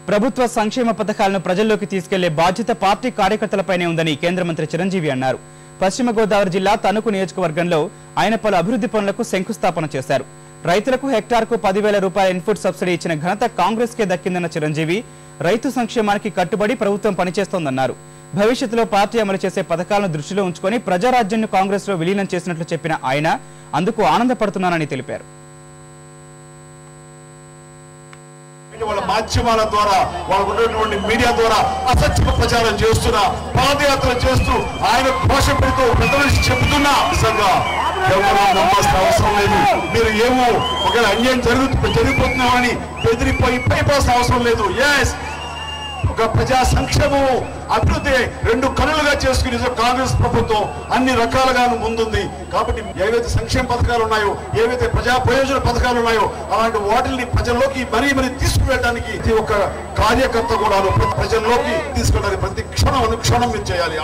ప్రభుత్వ సంక్షేమ పథకాలను ప్రజల్లోకి తీసుకెళ్లే బాధ్యత పార్టీ కార్యకర్తలపైనే ఉందని కేంద్ర మంత్రి చిరంజీవి అన్నారు. పశ్చిమ గోదావరి జిల్లా తణుకు నియోజకవర్గంలో ఆయన పలు అభివృద్ధి పనులకు శంకుస్థాపన చేశారు. రైతులకు హెక్టార్కు 10,000 రూపాయల ఇన్పుట్ సబ్సిడీ ఇచ్చిన ఘనత కాంగ్రెస్ కే దక్కిందన్న చిరంజీవి రైతు సంక్షేమానికి కట్టుబడి ప్రభుత్వం పనిచేస్తోందన్నారు. భవిష్యత్తులో పార్టీ అమలు చేసే పథకాలను దృష్టిలో ఉంచుకొని ప్రజారాజ్యాన్ని కాంగ్రెస్ లో విలీనం చేసినట్లు చెప్పిన ఆయన అందుకు ఆనందపడుతున్నానని తెలిపారు. వాళ్ళ మాధ్యమాల ద్వారా వాళ్ళకు ఉన్నటువంటి మీడియా ద్వారా అసత్య ప్రచారం చేస్తున్నా, పాదయాత్ర చేస్తూ ఆయన ఘోష పెడుతూ ప్రజలు చెబుతున్నా నిజంగా ఎవరు నమ్మాల్సిన అవసరం లేదు. మీరు ఏమో ఒకవేళ అన్యాయం జరిగిపోతున్నామని బెదిరిపోయి పైపోవాల్సిన అవసరం లేదు. ఎస్, ఒక ప్రజా సంక్షేమం అభివృద్ధి రెండు కనులుగా చేసుకుని కాంగ్రెస్ ప్రభుత్వం అన్ని రకాలుగా ముందుంది. కాబట్టి ఏవైతే సంక్షేమ పథకాలు ఉన్నాయో, ఏవైతే ప్రజా ప్రయోజన పథకాలు ఉన్నాయో అలాంటి వాటిని ప్రజల్లోకి మరీ తీసుకువెళ్ళడానికి ప్రతి ఒక్క కార్యకర్త కూడా ప్రజల్లోకి తీసుకెళ్ళడానికి ప్రతి క్షణం అనుక్షణం చేయాలి.